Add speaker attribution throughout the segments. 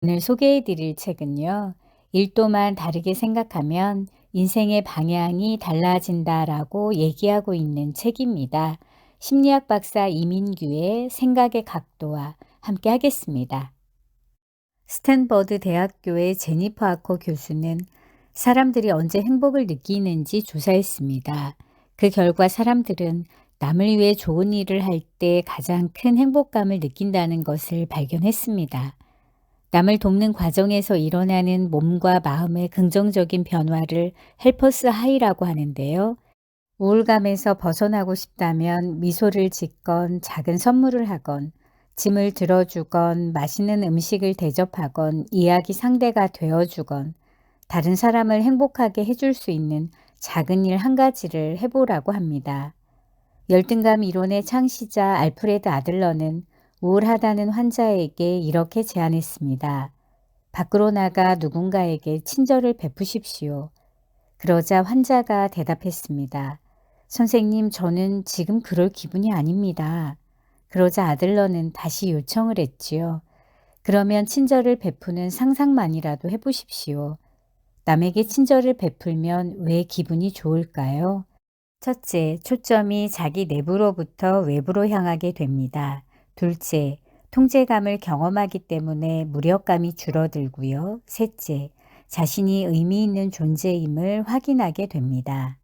Speaker 1: 오늘 소개해 드릴 책은요. 일도만 다르게 생각하면 인생의 방향이 달라진다라고 얘기하고 있는 책입니다. 심리학 박사 이민규의 생각의 각도와 함께 하겠습니다. 스탠버드 대학교의 제니퍼 아커 교수는 사람들이 언제 행복을 느끼는지 조사했습니다. 그 결과 사람들은 남을 위해 좋은 일을 할 때 가장 큰 행복감을 느낀다는 것을 발견했습니다. 남을 돕는 과정에서 일어나는 몸과 마음의 긍정적인 변화를 헬퍼스 하이라고 하는데요. 우울감에서 벗어나고 싶다면 미소를 짓건 작은 선물을 하건 짐을 들어주건 맛있는 음식을 대접하건 이야기 상대가 되어주건 다른 사람을 행복하게 해줄 수 있는 작은 일 한 가지를 해보라고 합니다. 열등감 이론의 창시자 알프레드 아들러는 우울하다는 환자에게 이렇게 제안했습니다. 밖으로 나가 누군가에게 친절을 베푸십시오. 그러자 환자가 대답했습니다. 선생님, 저는 지금 그럴 기분이 아닙니다. 그러자 아들러는 다시 요청을 했지요. 그러면 친절을 베푸는 상상만이라도 해보십시오. 남에게 친절을 베풀면 왜 기분이 좋을까요? 첫째, 초점이 자기 내부로부터 외부로 향하게 됩니다. 둘째, 통제감을 경험하기 때문에 무력감이 줄어들고요. 셋째, 자신이 의미 있는 존재임을 확인하게 됩니다.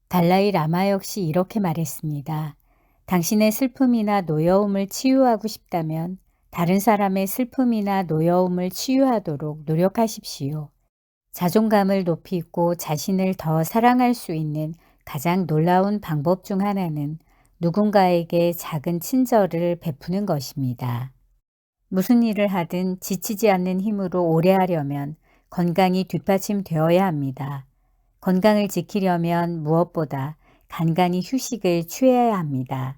Speaker 1: 달라이 라마 역시 이렇게 말했습니다. 당신의 슬픔이나 노여움을 치유하고 싶다면 다른 사람의 슬픔이나 노여움을 치유하도록 노력하십시오. 자존감을 높이고 자신을 더 사랑할 수 있는 가장 놀라운 방법 중 하나는 누군가에게 작은 친절을 베푸는 것입니다. 무슨 일을 하든 지치지 않는 힘으로 오래 하려면 건강이 뒷받침되어야 합니다. 건강을 지키려면 무엇보다 간간히 휴식을 취해야 합니다.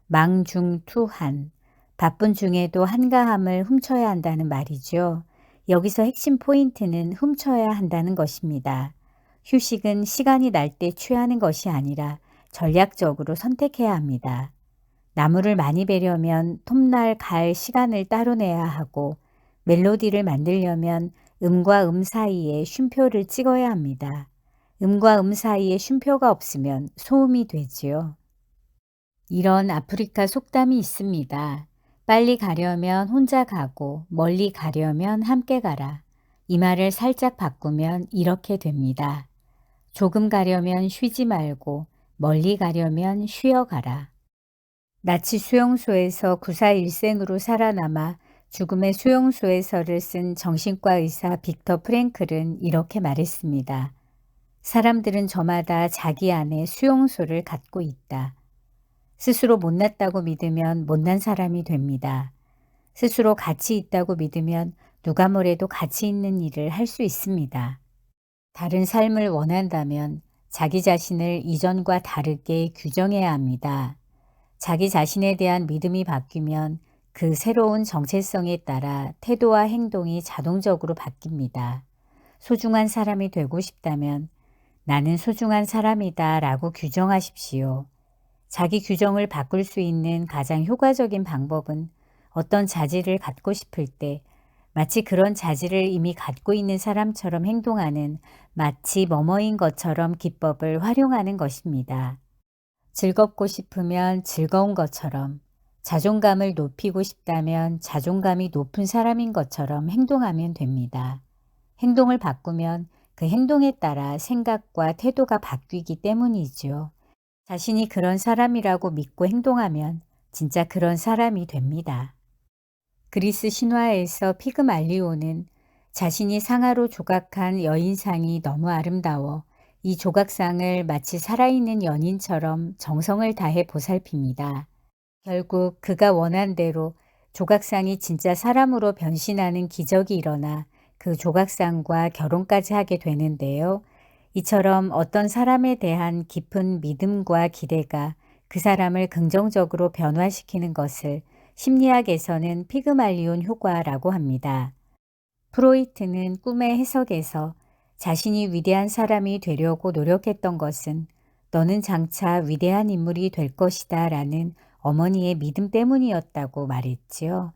Speaker 1: 망중투한, 바쁜 중에도 한가함을 훔쳐야 한다는 말이죠. 여기서 핵심 포인트는 훔쳐야 한다는 것입니다. 휴식은 시간이 날 때 취하는 것이 아니라 전략적으로 선택해야 합니다. 나무를 많이 베려면 톱날 갈 시간을 따로 내야 하고 멜로디를 만들려면 음과 음 사이에 쉼표를 찍어야 합니다. 음과 음 사이에 쉼표가 없으면 소음이 되지요. 이런 아프리카 속담이 있습니다. 빨리 가려면 혼자 가고 멀리 가려면 함께 가라. 이 말을 살짝 바꾸면 이렇게 됩니다. 조금 가려면 쉬지 말고 멀리 가려면 쉬어가라. 나치 수용소에서 구사일생으로 살아남아 죽음의 수용소에서를 쓴 정신과 의사 빅터 프랭클은 이렇게 말했습니다. 사람들은 저마다 자기 안에 수용소를 갖고 있다. 스스로 못났다고 믿으면 못난 사람이 됩니다. 스스로 가치 있다고 믿으면 누가 뭐래도 가치 있는 일을 할 수 있습니다. 다른 삶을 원한다면 자기 자신을 이전과 다르게 규정해야 합니다. 자기 자신에 대한 믿음이 바뀌면 그 새로운 정체성에 따라 태도와 행동이 자동적으로 바뀝니다. 소중한 사람이 되고 싶다면 나는 소중한 사람이다 라고 규정하십시오. 자기 규정을 바꿀 수 있는 가장 효과적인 방법은 어떤 자질을 갖고 싶을 때 마치 그런 자질을 이미 갖고 있는 사람처럼 행동하는 마치 뭐뭐인 것처럼 기법을 활용하는 것입니다. 즐겁고 싶으면 즐거운 것처럼, 자존감을 높이고 싶다면 자존감이 높은 사람인 것처럼 행동하면 됩니다. 행동을 바꾸면 그 행동에 따라 생각과 태도가 바뀌기 때문이죠. 자신이 그런 사람이라고 믿고 행동하면 진짜 그런 사람이 됩니다. 그리스 신화에서 피그말리오는 자신이 상아로 조각한 여인상이 너무 아름다워 이 조각상을 마치 살아있는 연인처럼 정성을 다해 보살핍니다. 결국 그가 원한 대로 조각상이 진짜 사람으로 변신하는 기적이 일어나 그 조각상과 결혼까지 하게 되는데요. 이처럼 어떤 사람에 대한 깊은 믿음과 기대가 그 사람을 긍정적으로 변화시키는 것을 심리학에서는 피그말리온 효과라고 합니다. 프로이트는 꿈의 해석에서 자신이 위대한 사람이 되려고 노력했던 것은 너는 장차 위대한 인물이 될 것이다 라는 어머니의 믿음 때문이었다고 말했지요.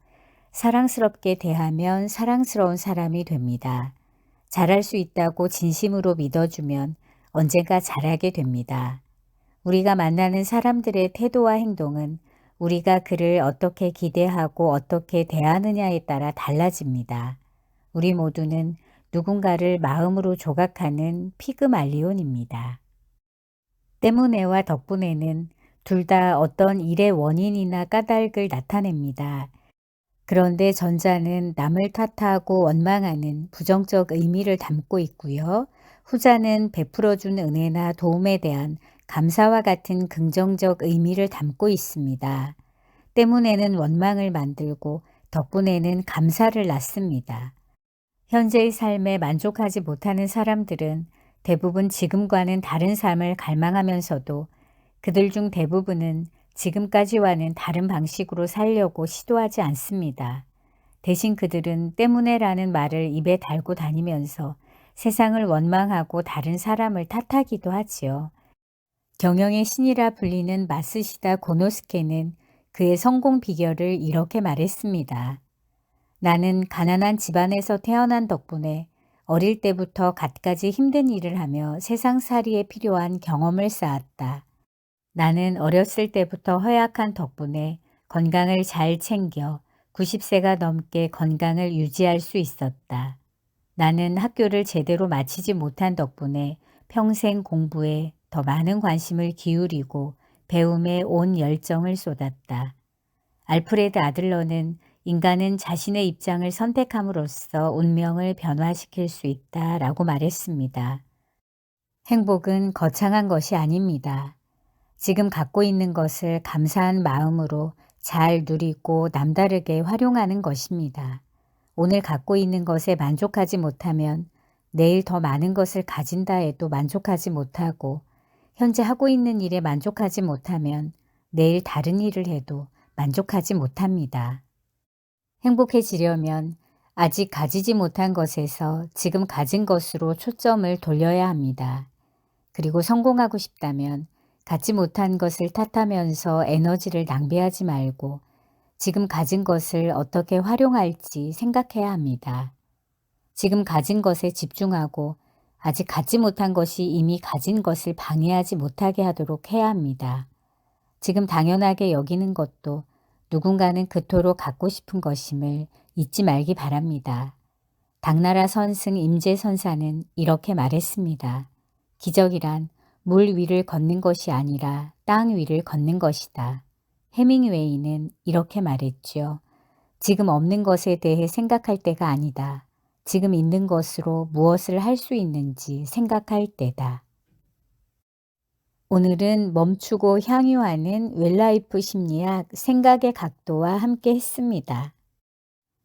Speaker 1: 사랑스럽게 대하면 사랑스러운 사람이 됩니다. 잘할 수 있다고 진심으로 믿어주면 언젠가 잘하게 됩니다. 우리가 만나는 사람들의 태도와 행동은 우리가 그를 어떻게 기대하고 어떻게 대하느냐에 따라 달라집니다. 우리 모두는 누군가를 마음으로 조각하는 피그말리온입니다. 때문에와 덕분에는 둘 다 어떤 일의 원인이나 까닭을 나타냅니다. 그런데 전자는 남을 탓하고 원망하는 부정적 의미를 담고 있고요. 후자는 베풀어준 은혜나 도움에 대한 감사와 같은 긍정적 의미를 담고 있습니다. 때문에는 원망을 만들고 덕분에는 감사를 낳습니다. 현재의 삶에 만족하지 못하는 사람들은 대부분 지금과는 다른 삶을 갈망하면서도 그들 중 대부분은 지금까지와는 다른 방식으로 살려고 시도하지 않습니다. 대신 그들은 때문에라는 말을 입에 달고 다니면서 세상을 원망하고 다른 사람을 탓하기도 하지요. 경영의 신이라 불리는 마쓰시다 고노스케는 그의 성공 비결을 이렇게 말했습니다. 나는 가난한 집안에서 태어난 덕분에 어릴 때부터 갖가지 힘든 일을 하며 세상살이에 필요한 경험을 쌓았다. 나는 어렸을 때부터 허약한 덕분에 건강을 잘 챙겨 90세가 넘게 건강을 유지할 수 있었다. 나는 학교를 제대로 마치지 못한 덕분에 평생 공부에 더 많은 관심을 기울이고 배움에 온 열정을 쏟았다. 알프레드 아들러는 인간은 자신의 입장을 선택함으로써 운명을 변화시킬 수 있다라고 말했습니다. 행복은 거창한 것이 아닙니다. 지금 갖고 있는 것을 감사한 마음으로 잘 누리고 남다르게 활용하는 것입니다. 오늘 갖고 있는 것에 만족하지 못하면 내일 더 많은 것을 가진다 해도 만족하지 못하고 현재 하고 있는 일에 만족하지 못하면 내일 다른 일을 해도 만족하지 못합니다. 행복해지려면 아직 가지지 못한 것에서 지금 가진 것으로 초점을 돌려야 합니다. 그리고 성공하고 싶다면 갖지 못한 것을 탓하면서 에너지를 낭비하지 말고 지금 가진 것을 어떻게 활용할지 생각해야 합니다. 지금 가진 것에 집중하고 아직 갖지 못한 것이 이미 가진 것을 방해하지 못하게 하도록 해야 합니다. 지금 당연하게 여기는 것도 누군가는 그토록 갖고 싶은 것임을 잊지 말기 바랍니다. 당나라 선승 임재선사는 이렇게 말했습니다. 기적이란 물 위를 걷는 것이 아니라 땅 위를 걷는 것이다. 해밍웨이는 이렇게 말했죠. 지금 없는 것에 대해 생각할 때가 아니다. 지금 있는 것으로 무엇을 할 수 있는지 생각할 때다. 오늘은 멈추고 향유하는 웰라이프 심리학 생각의 각도와 함께 했습니다.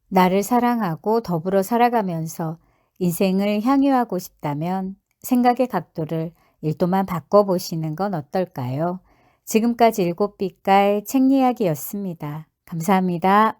Speaker 1: 나를 사랑하고 더불어 살아가면서 인생을 향유하고 싶다면 생각의 각도를 1도만 바꿔보시는 건 어떨까요? 지금까지 7빛깔 책 이야기였습니다. 감사합니다.